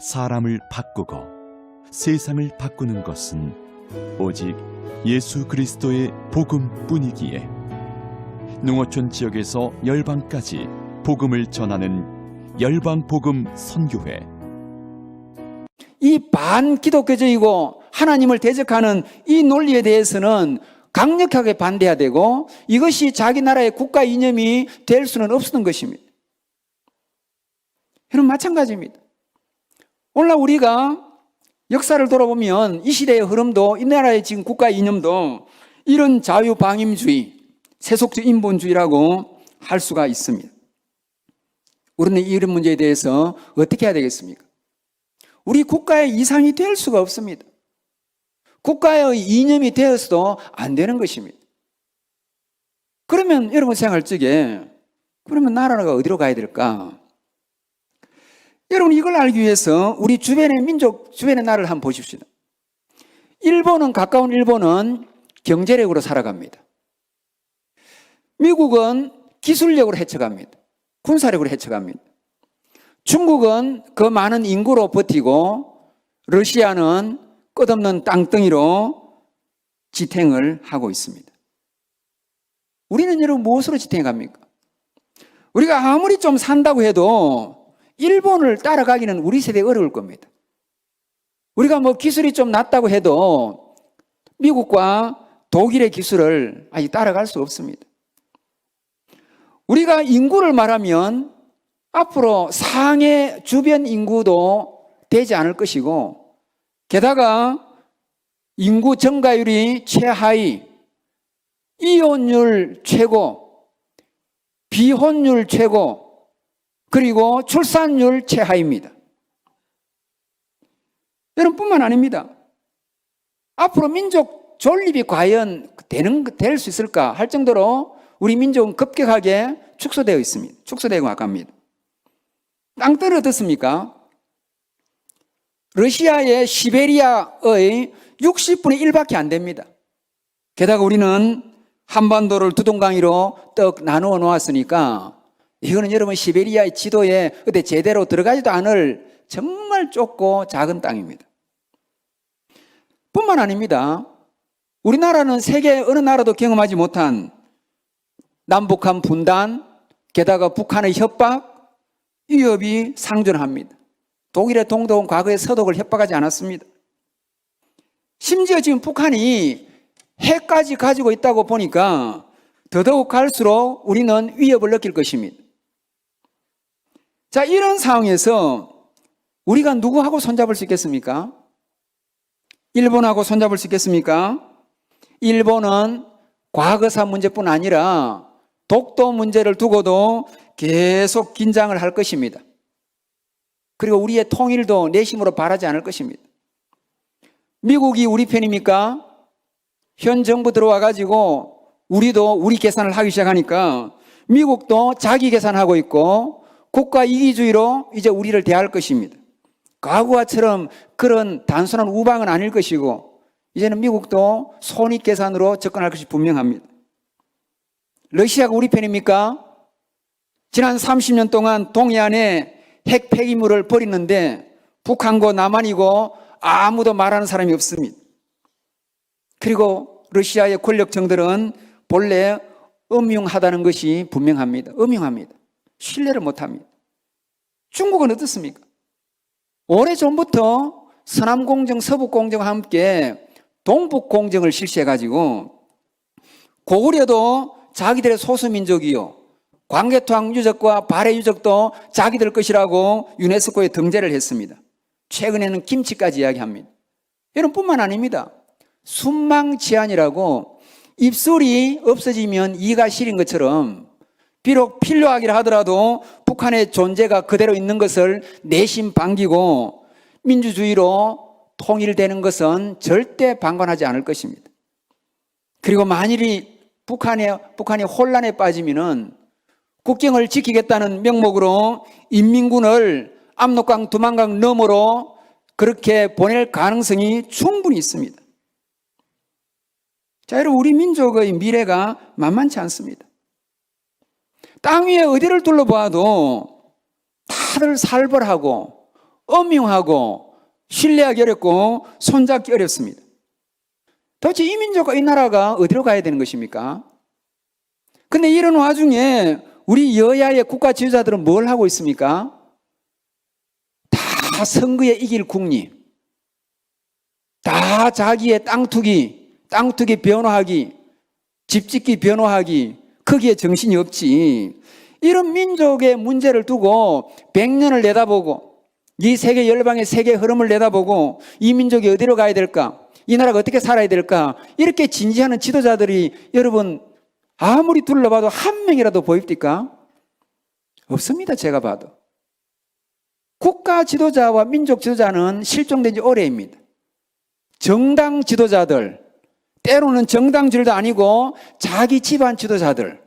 사람을 바꾸고 세상을 바꾸는 것은 오직 예수 그리스도의 복음뿐이기에 농어촌 지역에서 열방까지 복음을 전하는 열방복음 선교회. 이 반기독교적이고 하나님을 대적하는 이 논리에 대해서는 강력하게 반대해야 되고, 이것이 자기 나라의 국가 이념이 될 수는 없었던 것입니다. 여러분, 마찬가지입니다. 오늘날 우리가 역사를 돌아보면 이 시대의 흐름도, 이 나라의 지금 국가 이념도 이런 자유방임주의, 세속적 인본주의라고 할 수가 있습니다. 우리는 이런 문제에 대해서 어떻게 해야 되겠습니까? 우리 국가의 이상이 될 수가 없습니다. 국가의 이념이 되어서도 안 되는 것입니다. 그러면 여러분 생각할 적에, 그러면 나라가 어디로 가야 될까? 여러분, 이걸 알기 위해서 우리 주변의 민족, 주변의 나라를 한번 보십시오. 가까운 일본은 경제력으로 살아갑니다. 미국은 기술력으로 헤쳐갑니다. 군사력으로 헤쳐갑니다. 중국은 그 많은 인구로 버티고, 러시아는 끝없는 땅덩이로 지탱을 하고 있습니다. 우리는 여러분 무엇으로 지탱해 갑니까? 우리가 아무리 좀 산다고 해도 일본을 따라가기는 우리 세대에 어려울 겁니다. 우리가 뭐 기술이 좀 낮다고 해도 미국과 독일의 기술을 아직 따라갈 수 없습니다. 우리가 인구를 말하면 앞으로 상해 주변 인구도 되지 않을 것이고, 게다가 인구 증가율이 최하위, 이혼율 최고, 비혼율 최고, 그리고 출산율 최하위입니다. 여러분, 뿐만 아닙니다. 앞으로 민족 존립이 과연 될 수 있을까 할 정도로 우리 민족은 급격하게 축소되어 있습니다. 축소되고 나갑니다. 땅덩이 어떻습니까? 러시아의 시베리아의 60분의 1밖에 안 됩니다. 게다가 우리는 한반도를 두 동강이로 떡 나누어 놓았으니까 이거는 여러분 시베리아의 지도에 그때 제대로 들어가지도 않을 정말 좁고 작은 땅입니다. 뿐만 아닙니다. 우리나라는 세계 어느 나라도 경험하지 못한 남북한 분단, 게다가 북한의 협박, 위협이 상존합니다. 독일의 동독은 과거에 서독을 협박하지 않았습니다. 심지어 지금 북한이 핵까지 가지고 있다고 보니까 더더욱 갈수록 우리는 위협을 느낄 것입니다. 자, 이런 상황에서 우리가 누구하고 손잡을 수 있겠습니까? 일본하고 손잡을 수 있겠습니까? 일본은 과거사 문제뿐 아니라 독도 문제를 두고도 계속 긴장을 할 것입니다. 그리고 우리의 통일도 내심으로 바라지 않을 것입니다. 미국이 우리 편입니까? 현 정부 들어와 가지고 우리도 우리 계산을 하기 시작하니까 미국도 자기 계산하고 있고 국가 이기주의로 이제 우리를 대할 것입니다. 과거와처럼 그런 단순한 우방은 아닐 것이고, 이제는 미국도 손익계산으로 접근할 것이 분명합니다. 러시아가 우리 편입니까? 지난 30년 동안 동해안에 핵 폐기물을 버리는데 북한고 남한이고 아무도 말하는 사람이 없습니다. 그리고 러시아의 권력층들은 본래 음흉하다는 것이 분명합니다. 음흉합니다. 신뢰를 못합니다. 중국은 어떻습니까? 오래전부터 서남공정, 서북공정과 함께 동북공정을 실시해가지고 고구려도 자기들의 소수민족이요, 광개토항 유적과 발해 유적도 자기들 것이라고 유네스코에 등재를 했습니다. 최근에는 김치까지 이야기합니다. 여러분, 뿐만 아닙니다. 순망치안이라고 입술이 없어지면 이가 시린 것처럼 비록 필요하기라 하더라도 북한의 존재가 그대로 있는 것을 내심 반기고 민주주의로 통일되는 것은 절대 방관하지 않을 것입니다. 그리고 만일이 북한이 혼란에 빠지면은 국경을 지키겠다는 명목으로 인민군을 압록강, 두만강 너머로 그렇게 보낼 가능성이 충분히 있습니다. 자, 여러분, 우리 민족의 미래가 만만치 않습니다. 땅 위에 어디를 둘러봐도 다들 살벌하고 엄명하고 신뢰하기 어렵고 손잡기 어렵습니다. 도대체 이 민족과 이 나라가 어디로 가야 되는 것입니까? 근데 이런 와중에 우리 여야의 국가 지도자들은 뭘 하고 있습니까? 다 선거에 이길 국리, 다 자기의 땅 투기 변호하기, 집 짓기 변호하기, 거기에 정신이 없지. 이런 민족의 문제를 두고 100년을 내다보고 이 세계 열방의 세계 흐름을 내다보고 이 민족이 어디로 가야 될까? 이 나라가 어떻게 살아야 될까? 이렇게 진지하는 지도자들이 여러분 아무리 둘러봐도 한 명이라도 보입니까? 없습니다. 제가 봐도. 국가 지도자와 민족 지도자는 실종된 지 오래입니다. 정당 지도자들, 때로는 정당 지도자 아니고 자기 집안 지도자들도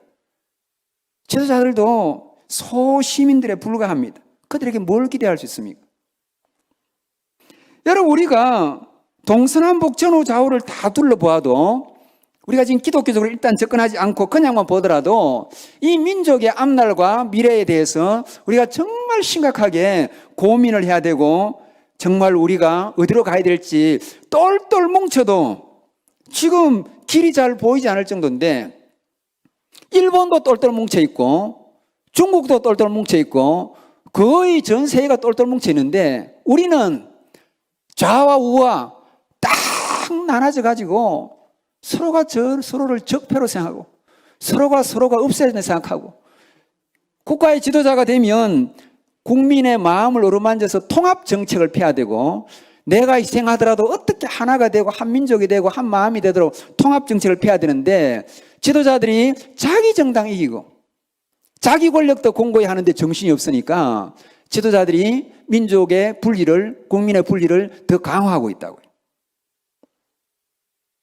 소시민들에 불과합니다. 그들에게 뭘 기대할 수 있습니까? 여러분, 우리가 동서남북 전후 좌우를 다 둘러보아도 우리가 지금 기독교적으로 일단 접근하지 않고 그냥만 보더라도 이 민족의 앞날과 미래에 대해서 우리가 정말 심각하게 고민을 해야 되고 정말 우리가 어디로 가야 될지 똘똘 뭉쳐도 지금 길이 잘 보이지 않을 정도인데 일본도 똘똘 뭉쳐 있고 중국도 똘똘 뭉쳐 있고 거의 전 세계가 똘똘 뭉쳐 있는데 우리는 좌와 우와 딱 나눠져 가지고 서로가 서로를 적폐로 생각하고 서로가 없애야 생각하고 국가의 지도자가 되면 국민의 마음을 어루만져서 통합 정책을 펴야 되고 내가 희생하더라도 어떻게 하나가 되고 한 민족이 되고 한 마음이 되도록 통합 정책을 펴야 되는데 지도자들이 자기 정당 이기고 자기 권력도 공고히 하는데 정신이 없으니까 지도자들이 민족의 분리를 국민의 분리를 더 강화하고 있다고요.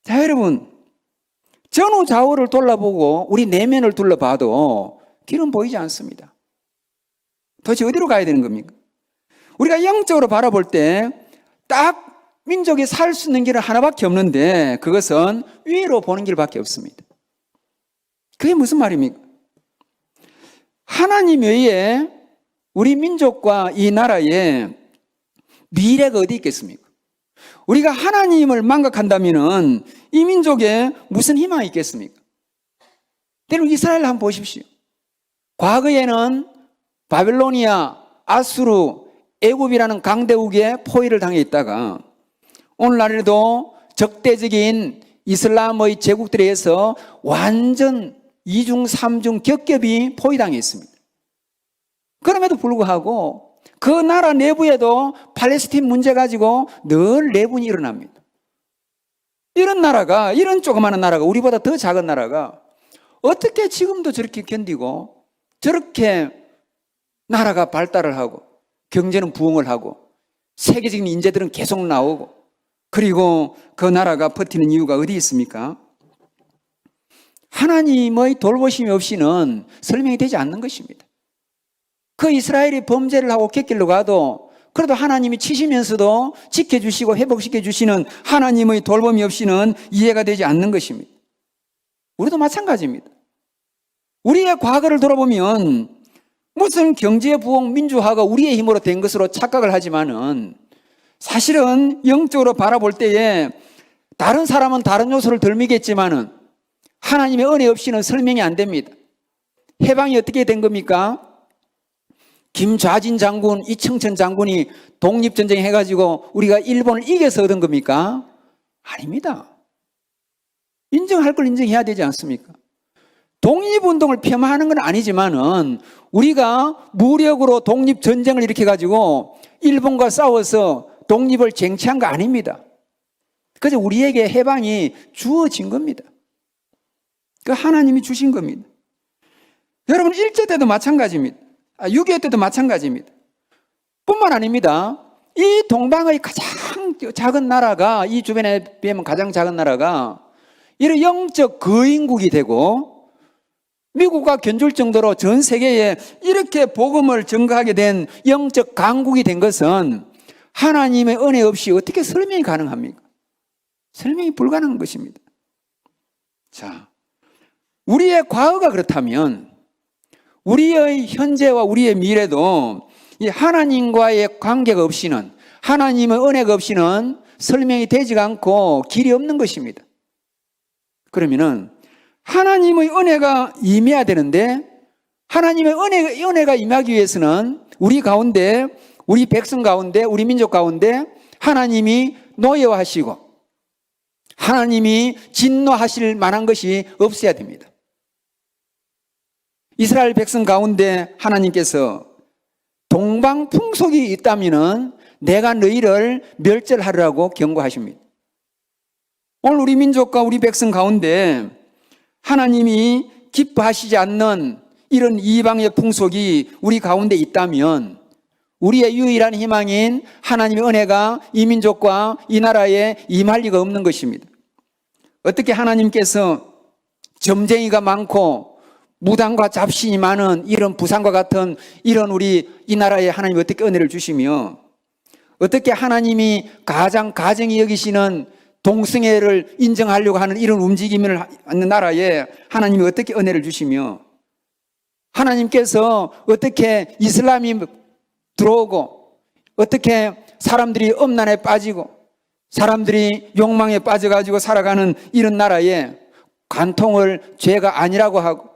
자, 여러분, 전후 좌우를 돌아보고 우리 내면을 둘러봐도 길은 보이지 않습니다. 도대체 어디로 가야 되는 겁니까? 우리가 영적으로 바라볼 때 딱 민족이 살 수 있는 길은 하나밖에 없는데 그것은 위로 보는 길밖에 없습니다. 그게 무슨 말입니까? 하나님 외에 우리 민족과 이 나라에 미래가 어디 있겠습니까? 우리가 하나님을 망각한다면 이 민족에 무슨 희망이 있겠습니까? 여러분 이스라엘 한번 보십시오. 과거에는 바벨로니아, 아수르, 애굽이라는 강대국에 포위를 당해 있다가 오늘날에도 적대적인 이슬람의 제국들에 의해서 완전 2중, 3중 겹겹이 포위당해 있습니다. 그럼에도 불구하고 그 나라 내부에도 팔레스틴 문제 가지고 늘 내분이 일어납니다. 이런 나라가, 이런 조그마한 나라가, 우리보다 더 작은 나라가 어떻게 지금도 저렇게 견디고 저렇게 나라가 발달을 하고 경제는 부흥을 하고 세계적인 인재들은 계속 나오고 그리고 그 나라가 버티는 이유가 어디 있습니까? 하나님의 돌보심이 없이는 설명이 되지 않는 것입니다. 그 이스라엘이 범죄를 하고 객길로 가도 그래도 하나님이 치시면서도 지켜주시고 회복시켜주시는 하나님의 돌봄이 없이는 이해가 되지 않는 것입니다. 우리도 마찬가지입니다. 우리의 과거를 돌아보면 무슨 경제 부흥 민주화가 우리의 힘으로 된 것으로 착각을 하지만은 사실은 영적으로 바라볼 때에 다른 사람은 다른 요소를 덜 믿겠지만은 하나님의 은혜 없이는 설명이 안 됩니다. 해방이 어떻게 된 겁니까? 김좌진 장군, 이청천 장군이 독립전쟁 해가지고 우리가 일본을 이겨서 얻은 겁니까? 아닙니다. 인정할 걸 인정해야 되지 않습니까? 독립운동을 폄하하는 건 아니지만은 우리가 무력으로 독립전쟁을 일으켜가지고 일본과 싸워서 독립을 쟁취한 거 아닙니다. 그래서 우리에게 해방이 주어진 겁니다. 그 하나님이 주신 겁니다. 여러분 일제 때도 마찬가지입니다. 6.25 때도 마찬가지입니다. 뿐만 아닙니다. 이 동방의 가장 작은 나라가 이 주변에 비하면 가장 작은 나라가 이런 영적 거인국이 되고 미국과 견줄 정도로 전 세계에 이렇게 복음을 전가하게 된 영적 강국이 된 것은 하나님의 은혜 없이 어떻게 설명이 가능합니까? 설명이 불가능한 것입니다. 자, 우리의 과거가 그렇다면 우리의 현재와 우리의 미래도 이 하나님과의 관계가 없이는, 하나님의 은혜가 없이는 설명이 되지가 않고 길이 없는 것입니다. 그러면은 하나님의 은혜가 임해야 되는데, 하나님의 은혜가 임하기 위해서는 우리 가운데, 우리 백성 가운데, 우리 민족 가운데 하나님이 노여워하시고 하나님이 진노하실 만한 것이 없어야 됩니다. 이스라엘 백성 가운데 하나님께서 동방 풍속이 있다면은 내가 너희를 멸절하리라고 경고하십니다. 오늘 우리 민족과 우리 백성 가운데 하나님이 기뻐하시지 않는 이런 이방의 풍속이 우리 가운데 있다면 우리의 유일한 희망인 하나님의 은혜가 이 민족과 이 나라에 임할 리가 없는 것입니다. 어떻게 하나님께서 점쟁이가 많고 무당과 잡신이 많은 이런 부산과 같은 이런 우리 이 나라에 하나님이 어떻게 은혜를 주시며, 어떻게 하나님이 가장 가정이 여기시는 동성애를 인정하려고 하는 이런 움직임을 하는 나라에 하나님이 어떻게 은혜를 주시며, 하나님께서 어떻게 이슬람이 들어오고 어떻게 사람들이 음란에 빠지고 사람들이 욕망에 빠져가지고 살아가는 이런 나라에 간통을 죄가 아니라고 하고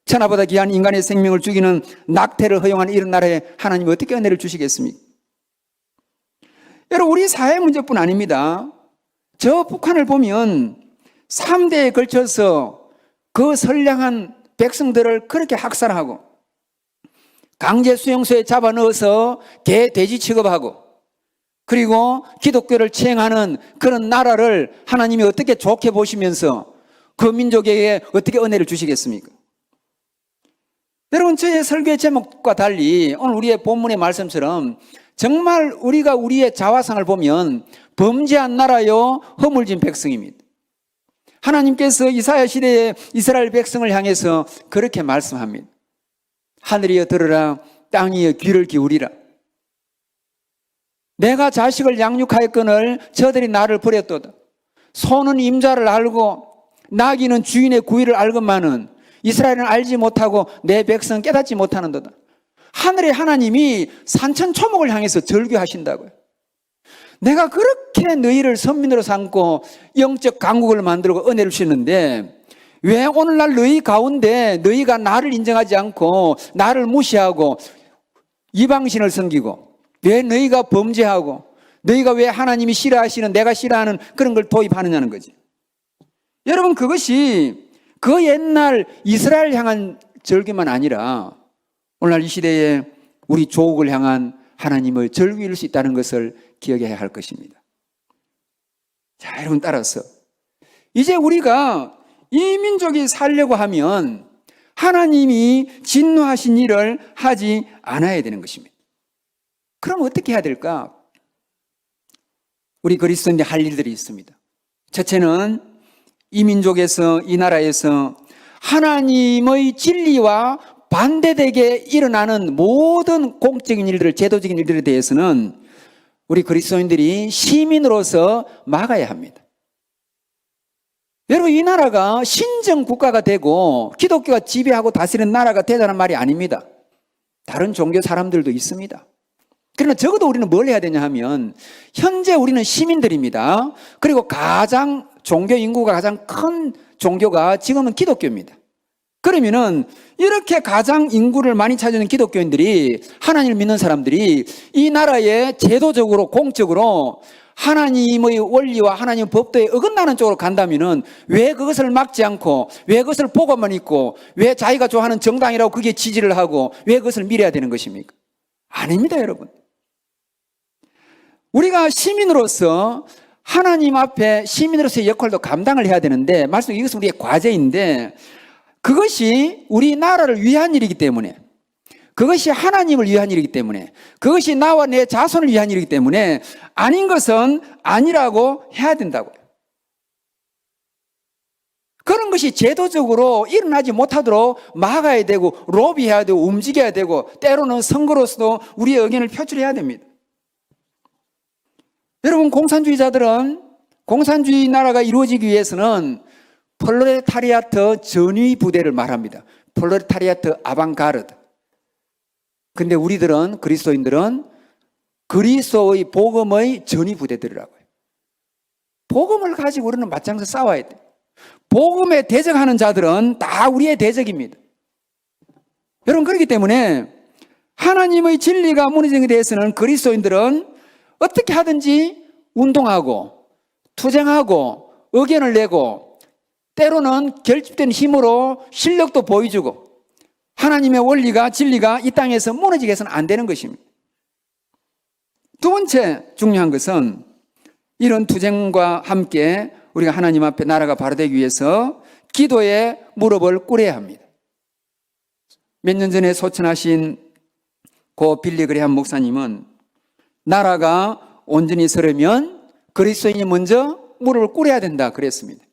천하보다 귀한 인간의 생명을 죽이는 낙태를 허용하는 이런 나라에 하나님이 어떻게 은혜를 주시겠습니까? 여러분, 우리 사회 문제뿐 아닙니다. 저 북한을 보면 3대에 걸쳐서 그 선량한 백성들을 그렇게 학살하고 강제 수용소에 잡아 넣어서 돼지 취급하고 그리고 기독교를 체행하는 그런 나라를 하나님이 어떻게 좋게 보시면서 그 민족에게 어떻게 은혜를 주시겠습니까? 여러분, 저의 설교의 제목과 달리 오늘 우리의 본문의 말씀처럼 정말 우리가 우리의 자화상을 보면 범죄한 나라요 허물진 백성입니다. 하나님께서 이사야 시대에 이스라엘 백성을 향해서 그렇게 말씀합니다. 하늘이여 들으라, 땅이여 귀를 기울이라. 내가 자식을 양육하였거늘 저들이 나를 버렸도다. 소는 임자를 알고 나귀는 주인의 구의를 알건만은 이스라엘은 알지 못하고 내 백성은 깨닫지 못하는도다. 하늘의 하나님이 산천초목을 향해서 절규하신다고요. 내가 그렇게 너희를 선민으로 삼고 영적 강국을 만들고 은혜를 주시는데 왜 오늘날 너희 가운데 너희가 나를 인정하지 않고 나를 무시하고 이방신을 섬기고 왜 너희가 범죄하고 너희가 왜 하나님이 싫어하시는 내가 싫어하는 그런 걸 도입하느냐는 거지. 여러분, 그것이 그 옛날 이스라엘 향한 절규만 아니라 오늘날 이 시대에 우리 조국을 향한 하나님의 절규일 수 있다는 것을 기억해야 할 것입니다. 자, 여러분, 따라서 이제 우리가 이 민족이 살려고 하면 하나님이 진노하신 일을 하지 않아야 되는 것입니다. 그럼 어떻게 해야 될까? 우리 그리스도인들 할 일들이 있습니다. 첫째는 이 민족에서, 이 나라에서 하나님의 진리와 반대되게 일어나는 모든 공적인 일들, 제도적인 일들에 대해서는 우리 그리스도인들이 시민으로서 막아야 합니다. 여러분, 이 나라가 신정 국가가 되고 기독교가 지배하고 다스리는 나라가 되자는 말이 아닙니다. 다른 종교 사람들도 있습니다. 그러나 적어도 우리는 뭘 해야 되냐 하면 현재 우리는 시민들입니다. 그리고 가장 종교 인구가 가장 큰 종교가 지금은 기독교입니다. 그러면은 이렇게 가장 인구를 많이 차지하는 기독교인들이, 하나님을 믿는 사람들이 이 나라에 제도적으로 공적으로 하나님의 원리와 하나님의 법도에 어긋나는 쪽으로 간다면은 왜 그것을 막지 않고 왜 그것을 보고만 있고 왜 자기가 좋아하는 정당이라고 그게 지지를 하고 왜 그것을 밀어야 되는 것입니까? 아닙니다, 여러분. 우리가 시민으로서 하나님 앞에 시민으로서의 역할도 감당을 해야 되는데, 말씀 이것은 우리의 과제인데 그것이 우리 나라를 위한 일이기 때문에, 그것이 하나님을 위한 일이기 때문에, 그것이 나와 내 자손을 위한 일이기 때문에 아닌 것은 아니라고 해야 된다고요. 그런 것이 제도적으로 일어나지 못하도록 막아야 되고 로비해야 되고 움직여야 되고 때로는 선거로서도 우리의 의견을 표출해야 됩니다. 여러분, 공산주의자들은 공산주의 나라가 이루어지기 위해서는 프롤레타리아트 전위 부대를 말합니다. 프롤레타리아트 아방가르드. 근데 우리들은, 그리스도인들은 그리스도의 복음의 전위부대들이라고요. 복음을 가지고 우리는 맞짱서 싸워야 돼. 복음에 대적하는 자들은 다 우리의 대적입니다. 여러분, 그렇기 때문에 하나님의 진리가 무너진 것에 대해서는 그리스도인들은 어떻게 하든지 운동하고 투쟁하고 의견을 내고 때로는 결집된 힘으로 실력도 보여주고 하나님의 원리가 진리가 이 땅에서 무너지게 해서는 안 되는 것입니다. 두 번째 중요한 것은 이런 투쟁과 함께 우리가 하나님 앞에 나라가 바로 되기 위해서 기도에 무릎을 꿇어야 합니다. 몇 년 전에 소천하신 고 빌리 그레함 목사님은 나라가 온전히 서려면 그리스도인이 먼저 무릎을 꿇어야 된다 그랬습니다.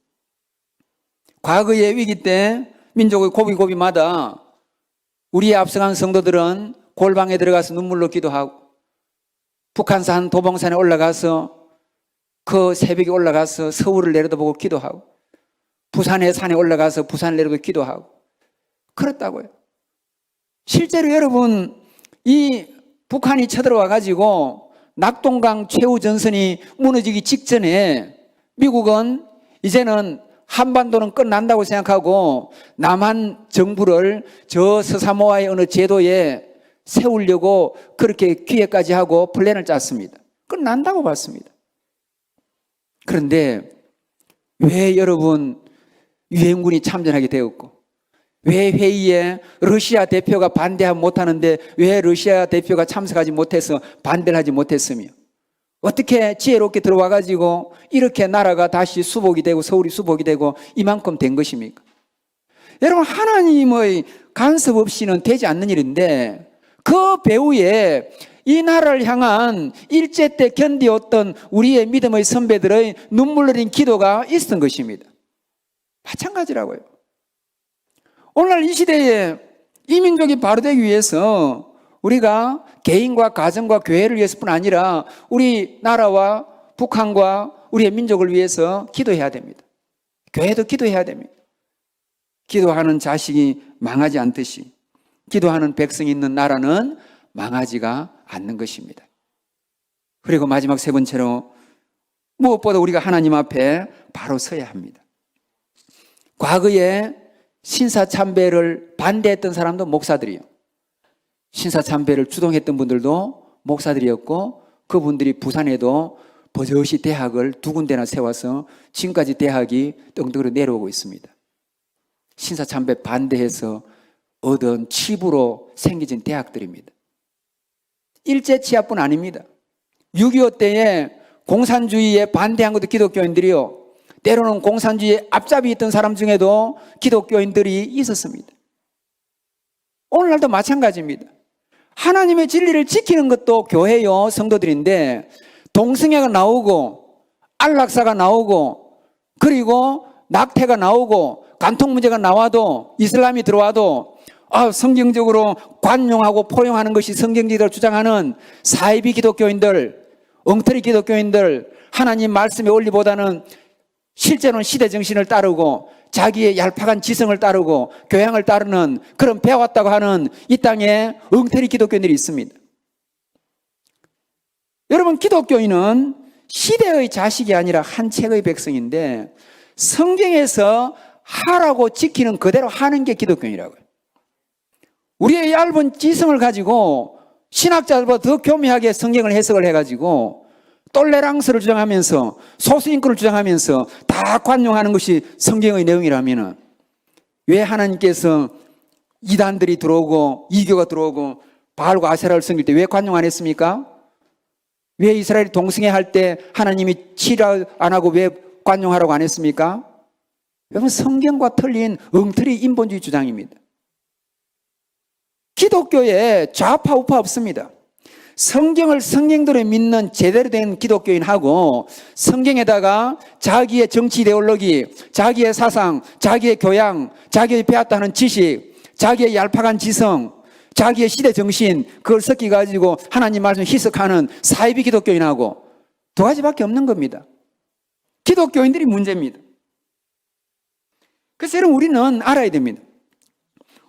과거의 위기 때 민족의 고비고비마다 우리의 앞서간 성도들은 골방에 들어가서 눈물로 기도하고 북한산 도봉산에 올라가서 그 새벽에 올라가서 서울을 내려다보고 기도하고 부산의 산에 올라가서 부산을 내려다보고 기도하고 그렇다고요. 실제로 여러분, 이 북한이 쳐들어와 가지고 낙동강 최후 전선이 무너지기 직전에 미국은 이제는 한반도는 끝난다고 생각하고 남한 정부를 저 서사모아의 어느 제도에 세우려고 그렇게 기획까지 하고 플랜을 짰습니다. 끝난다고 봤습니다. 그런데 왜 여러분 유엔군이 참전하게 되었고 왜 회의에 러시아 대표가 반대하지 못하는데 왜 러시아 대표가 참석하지 못해서 반대를 하지 못했으며 어떻게 지혜롭게 들어와 가지고 이렇게 나라가 다시 수복이 되고 서울이 수복이 되고 이만큼 된 것입니까? 여러분, 하나님의 간섭 없이는 되지 않는 일인데 그 배후에 이 나라를 향한 일제 때 견디었던 우리의 믿음의 선배들의 눈물 흘린 기도가 있었던 것입니다. 마찬가지라고요. 오늘날 이 시대에 이 민족이 바로 되기 위해서 우리가 개인과 가정과 교회를 위해서뿐 아니라 우리 나라와 북한과 우리의 민족을 위해서 기도해야 됩니다. 교회도 기도해야 됩니다. 기도하는 자식이 망하지 않듯이 기도하는 백성이 있는 나라는 망하지가 않는 것입니다. 그리고 마지막 세 번째로 무엇보다 우리가 하나님 앞에 바로 서야 합니다. 과거에 신사참배를 반대했던 사람도 목사들이요. 신사참배를 주동했던 분들도 목사들이었고 그분들이 부산에도 버젓이 대학을 두 군데나 세워서 지금까지 대학이 떵떵으로 내려오고 있습니다. 신사참배 반대해서 얻은 칩으로 생겨진 대학들입니다. 일제치하뿐 아닙니다. 6.25 때에 공산주의에 반대한 것도 기독교인들이요. 때로는 공산주의에 앞잡이 있던 사람 중에도 기독교인들이 있었습니다. 오늘날도 마찬가지입니다. 하나님의 진리를 지키는 것도 교회요, 성도들인데 동성애가 나오고 안락사가 나오고 그리고 낙태가 나오고 간통 문제가 나와도 이슬람이 들어와도 성경적으로 관용하고 포용하는 것이 성경적이라고 주장하는 사이비 기독교인들, 엉터리 기독교인들, 하나님 말씀의 원리보다는 실제로는 시대 정신을 따르고 자기의 얄팍한 지성을 따르고 교양을 따르는 그런 배웠다고 하는 이 땅에 엉터리 기독교인들이 있습니다. 여러분, 기독교인은 시대의 자식이 아니라 한 책의 백성인데 성경에서 하라고 지키는 그대로 하는 게 기독교인이라고요. 우리의 얇은 지성을 가지고 신학자들보다 더 교묘하게 성경을 해석을 해가지고 똘레랑스를 주장하면서 소수인권을 주장하면서 다 관용하는 것이 성경의 내용이라면 왜 하나님께서 이단들이 들어오고 이교가 들어오고 바알과 아세라를 섬길 때 왜 관용 안 했습니까? 왜 이스라엘이 동성애 할 때 하나님이 치료 안 하고 왜 관용하라고 안 했습니까? 여러분, 성경과 틀린 엉터리 인본주의 주장입니다. 기독교에 좌파 우파 없습니다. 성경을 성경대로 믿는 제대로 된 기독교인하고 성경에다가 자기의 정치 이데올로기, 자기의 사상, 자기의 교양, 자기의 배웠다는 지식, 자기의 얄팍한 지성, 자기의 시대 정신 그걸 섞어가지고 하나님 말씀 희석하는 사이비 기독교인하고 두 가지밖에 없는 겁니다. 기독교인들이 문제입니다. 그래서 여러분, 우리는 알아야 됩니다.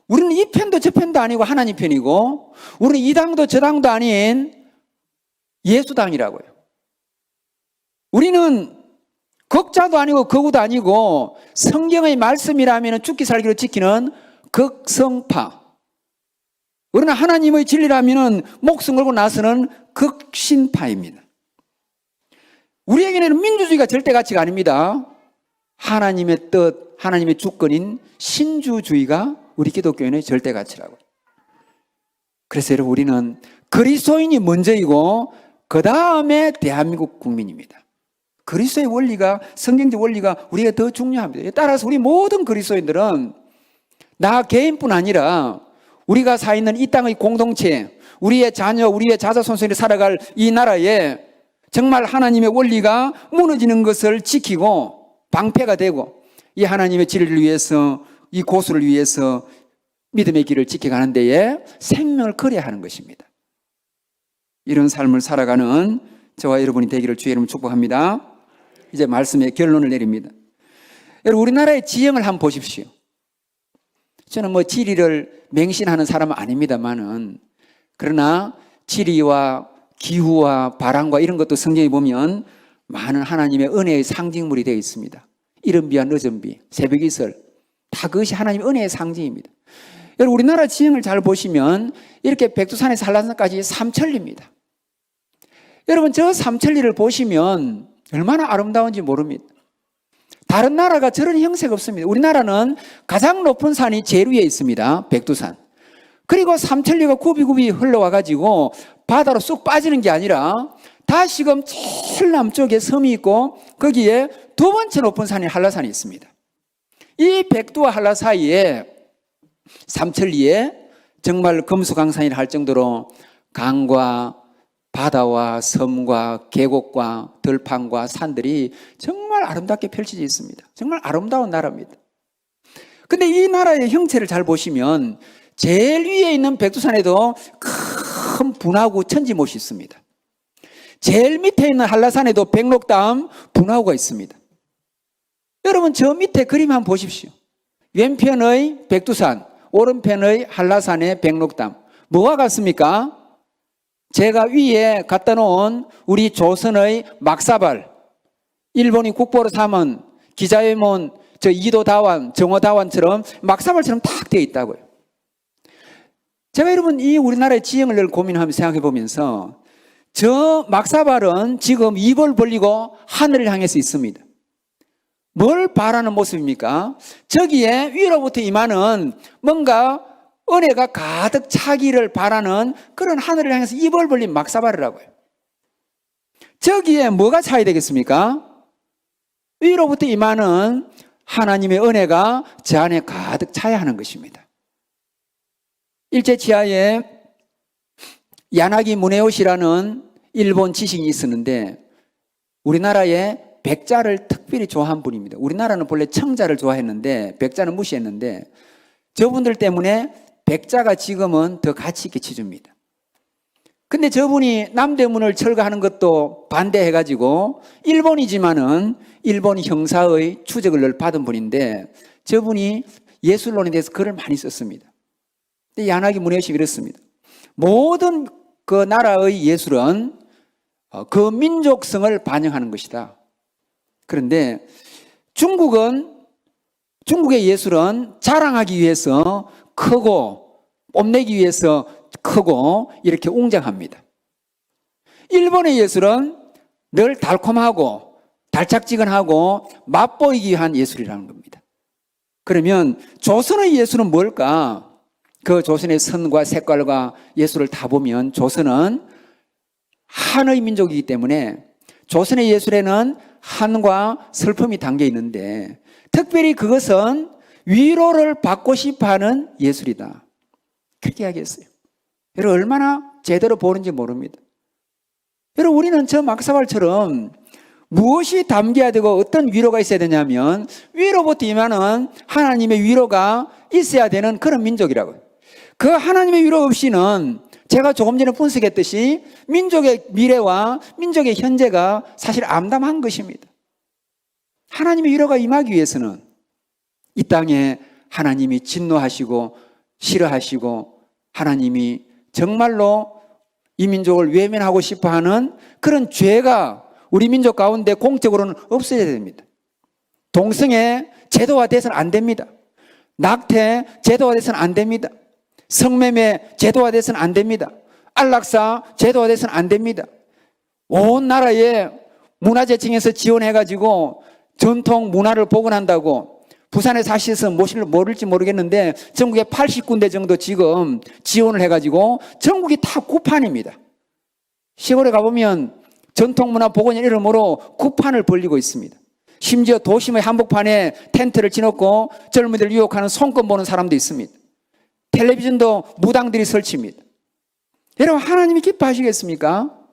우리는 이 편도 저 편도 아니고 하나님 편이고, 우리는 이 당도 저 당도 아닌 예수당이라고요. 우리는 극자도 아니고 거구도 아니고 성경의 말씀이라면 죽기 살기로 지키는 극성파. 우리는 하나님의 진리라면 목숨 걸고 나서는 극신파입니다. 우리에게는 민주주의가 절대 가치가 아닙니다. 하나님의 뜻, 하나님의 주권인 신주주의가 우리 기독교인의 절대 가치라고. 그래서 여러분, 우리는 그리스도인이 먼저이고 그 다음에 대한민국 국민입니다. 그리스도의 원리가, 성경적 원리가 우리가 더 중요합니다. 따라서 우리 모든 그리스도인들은 나 개인뿐 아니라 우리가 사 있는 이 땅의 공동체, 우리의 자녀, 우리의 자손들이 살아갈 이 나라에 정말 하나님의 원리가 무너지는 것을 지키고 방패가 되고 이 하나님의 진리를 위해서, 이 고수를 위해서 믿음의 길을 지켜가는 데에 생명을 걸어야 하는 것입니다. 이런 삶을 살아가는 저와 여러분이 되기를 주의 이름으로 축복합니다. 이제 말씀의 결론을 내립니다. 여러분, 우리나라의 지형을 한번 보십시오. 저는 뭐 지리를 맹신하는 사람은 아닙니다만은, 그러나 지리와 기후와 바람과 이런 것도 성경에 보면 많은 하나님의 은혜의 상징물이 되어 있습니다. 이른 비와 늦은 비, 새벽 이슬, 다 그것이 하나님의 은혜의 상징입니다. 여러분, 우리나라 지형을 잘 보시면 이렇게 백두산에서 한라산까지 삼천리입니다. 여러분, 저 삼천리를 보시면 얼마나 아름다운지 모릅니다. 다른 나라가 저런 형세가 없습니다. 우리나라는 가장 높은 산이 제일 위에 있습니다. 백두산. 그리고 삼천리가 굽이굽이 흘러와가지고 바다로 쑥 빠지는 게 아니라 다시금 제일 남쪽에 섬이 있고 거기에 두 번째 높은 산이 한라산이 있습니다. 이 백두와 한라 사이에 삼천리에 정말 금수강산이라 할 정도로 강과 바다와 섬과 계곡과 들판과 산들이 정말 아름답게 펼쳐져 있습니다. 정말 아름다운 나라입니다. 근데 이 나라의 형체를 잘 보시면 제일 위에 있는 백두산에도 큰 분화구 천지못이 있습니다. 제일 밑에 있는 한라산에도 백록담 분화구가 있습니다. 여러분, 저 밑에 그림 한번 보십시오. 왼편의 백두산, 오른편의 한라산의 백록담. 뭐가 같습니까? 제가 위에 갖다 놓은 우리 조선의 막사발, 일본이 국보로 삼은 기자회문, 저 이도다완, 정오다완처럼 막사발처럼 탁 되어 있다고요. 제가 여러분, 이 우리나라의 지형을 늘 고민하면서 생각해 보면서 저 막사발은 지금 입을 벌리고 하늘을 향해서 있습니다. 뭘 바라는 모습입니까? 저기에 위로부터 임하는 뭔가 은혜가 가득 차기를 바라는 그런 하늘을 향해서 입을 벌린 막사발이라고요. 저기에 뭐가 차야 되겠습니까? 위로부터 임하는 하나님의 은혜가 제 안에 가득 차야 하는 것입니다. 일제 치하에 야나기 무네요시라는 일본 지식인이 있었는데 우리나라에 백자를 특별히 좋아한 분입니다. 우리나라는 본래 청자를 좋아했는데 백자는 무시했는데 저분들 때문에 백자가 지금은 더 가치 있게 치줍니다. 근데 저분이 남대문을 철거하는 것도 반대해가지고 일본이지만은 일본 형사의 추적을 늘 받은 분인데 저분이 예술론에 대해서 글을 많이 썼습니다. 근데 야나기 무네요시 이렇습니다. 모든 그 나라의 예술은 그 민족성을 반영하는 것이다. 그런데 중국의 예술은 자랑하기 위해서 크고 뽐내기 위해서 크고 이렇게 웅장합니다. 일본의 예술은 늘 달콤하고 달짝지근하고 맛보이기 위한 예술이라는 겁니다. 그러면 조선의 예술은 뭘까? 그 조선의 선과 색깔과 예술을 다 보면 조선은 한의 민족이기 때문에 조선의 예술에는 한과 슬픔이 담겨 있는데 특별히 그것은 위로를 받고 싶어하는 예술이다. 그렇게 이야기했어요. 여러분, 얼마나 제대로 보는지 모릅니다. 여러분, 우리는 저 막사발처럼 무엇이 담겨야 되고 어떤 위로가 있어야 되냐면 위로부터 임하는 하나님의 위로가 있어야 되는 그런 민족이라고요. 그 하나님의 위로 없이는 제가 조금 전에 분석했듯이 민족의 미래와 민족의 현재가 사실 암담한 것입니다. 하나님의 위로가 임하기 위해서는 이 땅에 하나님이 진노하시고 싫어하시고 하나님이 정말로 이 민족을 외면하고 싶어하는 그런 죄가 우리 민족 가운데 공적으로는 없어야 됩니다. 동성애 제도화돼서는 안 됩니다. 낙태 제도화돼서는 안 됩니다. 성매매 제도화돼서는 안 됩니다. 안락사 제도화돼서는 안 됩니다. 온 나라에 문화재청에서 지원해가지고 전통 문화를 복원한다고 부산에 사셔서 모를지 모르겠는데 전국에 80군데 정도 지금 지원을 해가지고 전국이 다 구판입니다. 시골에 가보면 전통문화 복원 이름으로 구판을 벌리고 있습니다. 심지어 도심의 한복판에 텐트를 치놓고 젊은이들 유혹하는 손금 보는 사람도 있습니다. 텔레비전도 무당들이 설치입니다. 여러분, 하나님이 기뻐하시겠습니까?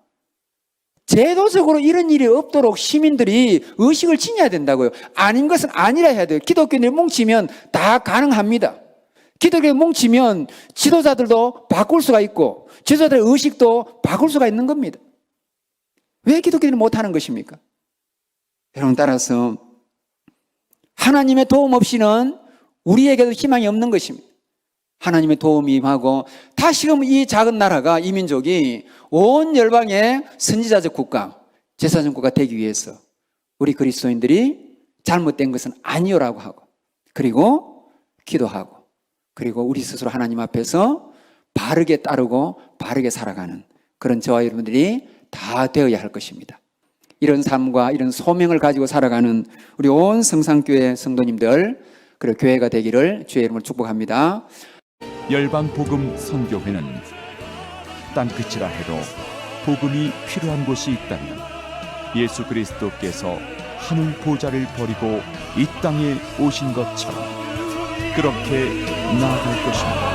제도적으로 이런 일이 없도록 시민들이 의식을 지녀야 된다고요. 아닌 것은 아니라 해야 돼요. 기독교인들이 뭉치면 다 가능합니다. 기독교인들이 뭉치면 지도자들도 바꿀 수가 있고 지도자들의 의식도 바꿀 수가 있는 겁니다. 왜 기독교인들이 못하는 것입니까? 여러분, 따라서 하나님의 도움 없이는 우리에게도 희망이 없는 것입니다. 하나님의 도움이 임하고 다시금 이 작은 나라가, 이 민족이 온 열방의 선지자적 국가, 제사장 국가 되기 위해서 우리 그리스도인들이 잘못된 것은 아니오라고 하고, 그리고 기도하고, 그리고 우리 스스로 하나님 앞에서 바르게 따르고 바르게 살아가는 그런 저와 여러분들이 다 되어야 할 것입니다. 이런 삶과 이런 소명을 가지고 살아가는 우리 온 성산교회 성도님들, 그리고 교회가 되기를 주의 이름으로 축복합니다. 열방 복음 선교회는 땅끝이라 해도 복음이 필요한 곳이 있다면 예수 그리스도께서 하늘 보좌를 버리고 이 땅에 오신 것처럼 그렇게 나아갈 것입니다.